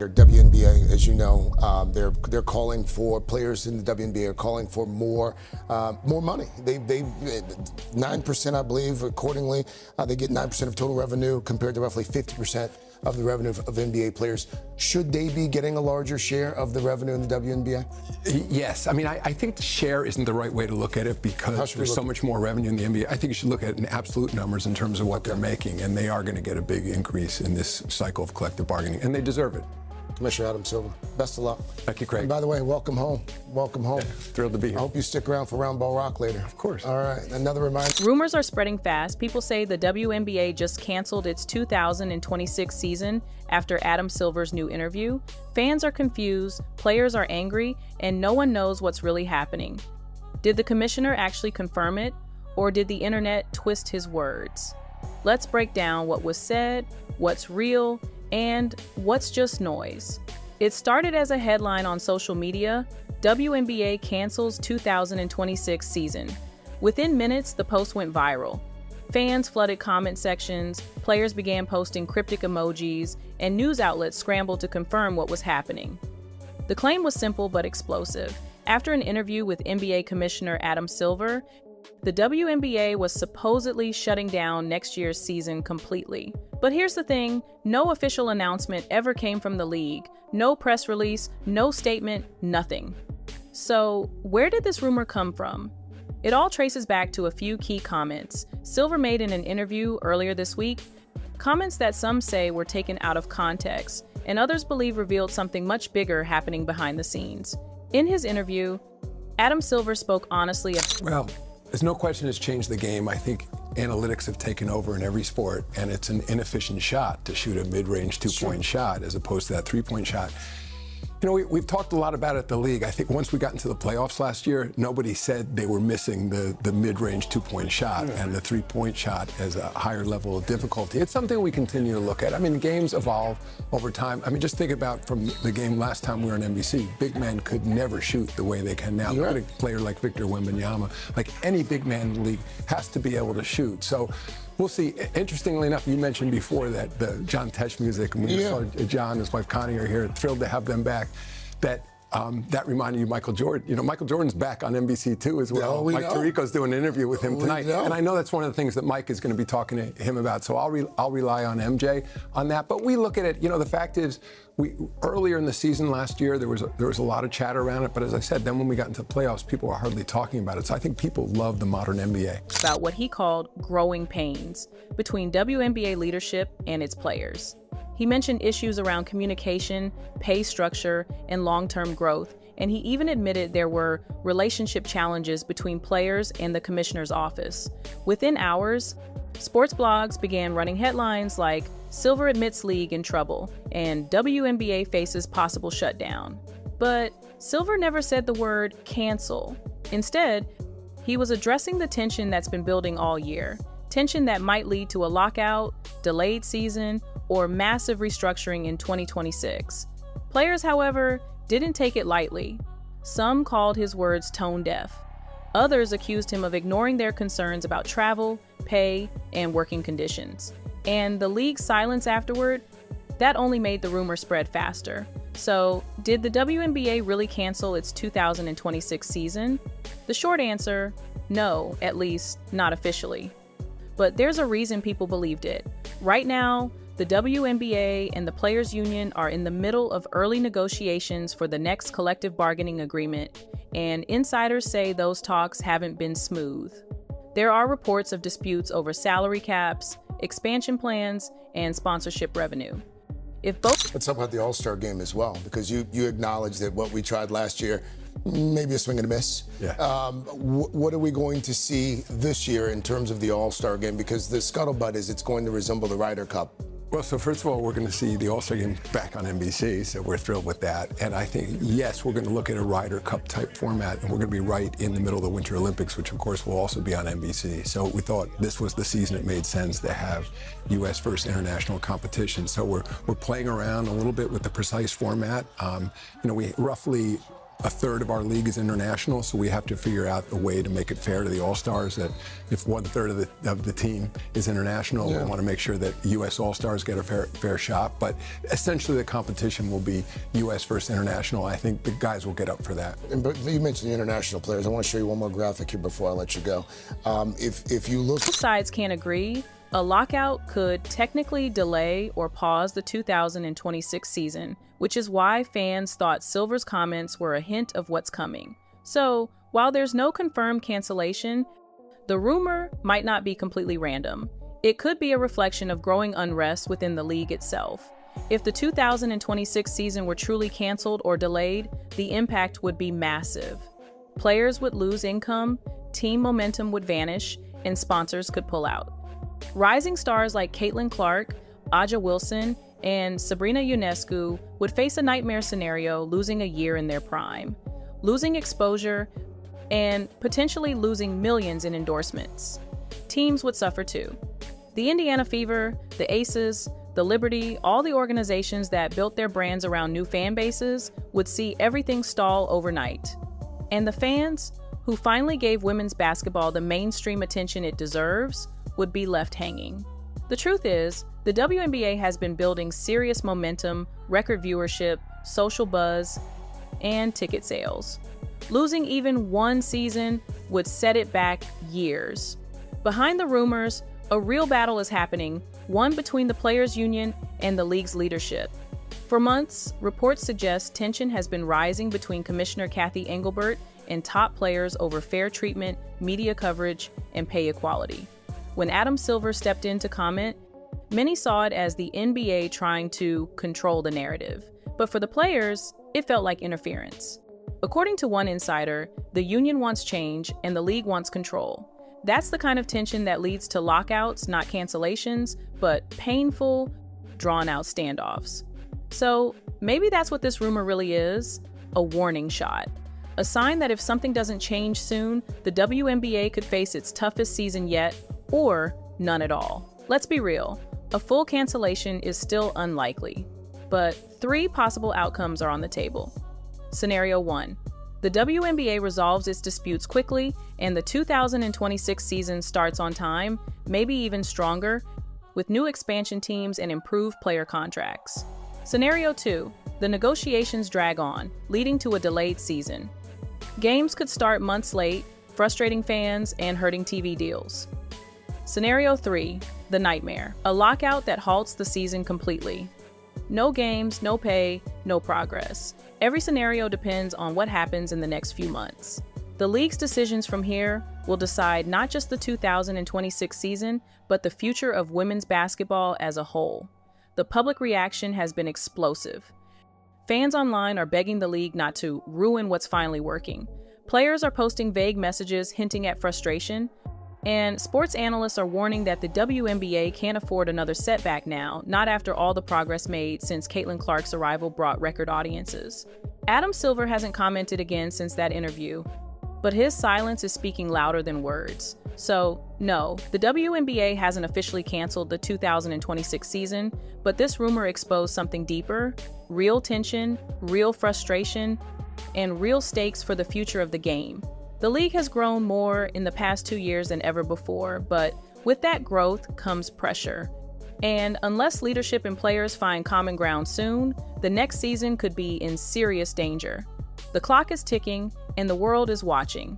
WNBA, as you know, they're calling for players in the WNBA are calling for more money. They 9%, I believe, accordingly. They get 9% of total revenue compared to roughly 50% of the revenue of NBA players. Should they be getting a larger share of the revenue in the WNBA? Yes. I mean, I think the share isn't the right way to look at it because there's so much more revenue in the NBA. I think you should look at it in absolute numbers in terms of what they're making, and they are going to get a big increase in this cycle of collective bargaining, and they deserve it. Commissioner Adam Silver, best of luck. Thank you, Craig. And by the way, welcome home. Welcome home. Yeah, thrilled to be here. I hope you stick around for Round Ball Rock later. Of course. All right, another reminder. Rumors are spreading fast. People say the WNBA just canceled its 2026 season after Adam Silver's new interview. Fans are confused, players are angry, and no one knows what's really happening. Did the commissioner actually confirm it, or did the internet twist his words? Let's break down what was said, what's real, and what's just noise. It started as a headline on social media: WNBA cancels 2026 season. Within minutes, the post went viral. Fans flooded comment sections, players began posting cryptic emojis, and news outlets scrambled to confirm what was happening. The claim was simple but explosive. After an interview with NBA Commissioner Adam Silver, the WNBA was supposedly shutting down next year's season completely. But here's the thing, no official announcement ever came from the league. No press release, no statement, nothing. So, where did this rumor come from? It all traces back to a few key comments Silver made in an interview earlier this week, comments that some say were taken out of context, and others believe revealed something much bigger happening behind the scenes. In his interview, Adam Silver spoke honestly about there's no question it's changed the game. I think analytics have taken over in every sport, and it's an inefficient shot to shoot a mid-range two-point shot as opposed to that three-point shot. You know, we've talked a lot about it at the league. I think once we got into the playoffs last year, nobody said they were missing the mid-range two-point shot and the three-point shot as a higher level of difficulty. It's something we continue to look at. I mean, games evolve over time. I mean, just think about from the game last time we were on NBC, big men could never shoot the way they can now. Look at a player like Victor Wembanyama. Like any big man in the league has to be able to shoot. So we'll see. Interestingly enough, you mentioned before that the John Tesh music, and we saw John and his wife Connie are here, thrilled to have them back. That reminded you of Michael Jordan. You know, Michael Jordan's back on NBC too as well. Mike Tirico's doing an interview with him tonight. And I know that's one of the things that Mike is going to be talking to him about. So I'll rely on MJ on that. But we look at it, you know, the fact is, earlier in the season last year, there was a lot of chatter around it. But as I said, then when we got into the playoffs, people were hardly talking about it. So I think people love the modern NBA. About what he called growing pains between WNBA leadership and its players. He mentioned issues around communication, pay structure, and long-term growth, and he even admitted there were relationship challenges between players and the commissioner's office. Within hours, sports blogs began running headlines like "Silver admits league in trouble" and "WNBA faces possible shutdown." But Silver never said the word cancel. Instead, he was addressing the tension that's been building all year. Tension that might lead to a lockout, delayed season, or massive restructuring in 2026. Players, however, didn't take it lightly. Some called his words tone deaf. Others accused him of ignoring their concerns about travel, pay, and working conditions. And the league's silence afterward, that only made the rumor spread faster. So, did the WNBA really cancel its 2026 season? The short answer, no, at least not officially. But there's a reason people believed it. Right now, the WNBA and the Players Union are in the middle of early negotiations for the next collective bargaining agreement, and insiders say those talks haven't been smooth. There are reports of disputes over salary caps, expansion plans, and sponsorship revenue. Let's talk about the All-Star game as well, because you acknowledge that what we tried last year, maybe a swing and a miss. What are we going to see this year in terms of the All-Star game? Because the scuttlebutt is it's going to resemble the Ryder Cup. Well, so first of all, we're going to see the All-Star game back on NBC, so we're thrilled with that. And I think, yes, we're going to look at a Ryder Cup type format, and we're going to be right in the middle of the Winter Olympics, which of course will also be on NBC. So we thought this was the season it made sense to have U.S. first international competition. So we're playing around a little bit with the precise format. We roughly a third of our league is international, so we have to figure out a way to make it fair to the All-Stars that if 1/3 of the team is international, we want to make sure that U.S. All-Stars get a fair shot. But essentially the competition will be U.S. versus international. I think the guys will get up for that. But you mentioned the international players. I want to show you one more graphic here before I let you go. If you look... Both sides can't agree. A lockout could technically delay or pause the 2026 season, which is why fans thought Silver's comments were a hint of what's coming. So, while there's no confirmed cancellation, the rumor might not be completely random. It could be a reflection of growing unrest within the league itself. If the 2026 season were truly canceled or delayed, the impact would be massive. Players would lose income, team momentum would vanish, and sponsors could pull out. Rising stars like Caitlin Clark, Aja Wilson, and Sabrina Ionescu would face a nightmare scenario, losing a year in their prime, losing exposure, and potentially losing millions in endorsements. Teams would suffer too. The Indiana Fever, the Aces, the Liberty, all the organizations that built their brands around new fan bases would see everything stall overnight. And the fans, who finally gave women's basketball the mainstream attention it deserves, would be left hanging. The truth is, the WNBA has been building serious momentum, record viewership, social buzz, and ticket sales. Losing even one season would set it back years. Behind the rumors, a real battle is happening, one between the Players Union and the league's leadership. For months, reports suggest tension has been rising between Commissioner Kathy Engelbert and top players over fair treatment, media coverage, and pay equality. When Adam Silver stepped in to comment, many saw it as the NBA trying to control the narrative. But for the players, it felt like interference. According to one insider, the union wants change and the league wants control. That's the kind of tension that leads to lockouts, not cancellations, but painful, drawn-out standoffs. So maybe that's what this rumor really is, a warning shot. A sign that if something doesn't change soon, the WNBA could face its toughest season yet, or none at all. Let's be real, a full cancellation is still unlikely, but 3 possible outcomes are on the table. Scenario 1, the WNBA resolves its disputes quickly and the 2026 season starts on time, maybe even stronger, with new expansion teams and improved player contracts. Scenario 2, the negotiations drag on, leading to a delayed season. Games could start months late, frustrating fans and hurting TV deals. Scenario 3, the nightmare, a lockout that halts the season completely. No games, no pay, no progress. Every scenario depends on what happens in the next few months. The league's decisions from here will decide not just the 2026 season, but the future of women's basketball as a whole. The public reaction has been explosive. Fans online are begging the league not to ruin what's finally working. Players are posting vague messages hinting at frustration, and sports analysts are warning that the WNBA can't afford another setback now, not after all the progress made since Caitlin Clark's arrival brought record audiences. Adam Silver hasn't commented again since that interview, but his silence is speaking louder than words. So, no, the WNBA hasn't officially canceled the 2026 season, but this rumor exposed something deeper, real tension, real frustration, and real stakes for the future of the game. The league has grown more in the past 2 years than ever before, but with that growth comes pressure. And unless leadership and players find common ground soon, the next season could be in serious danger. The clock is ticking, and the world is watching.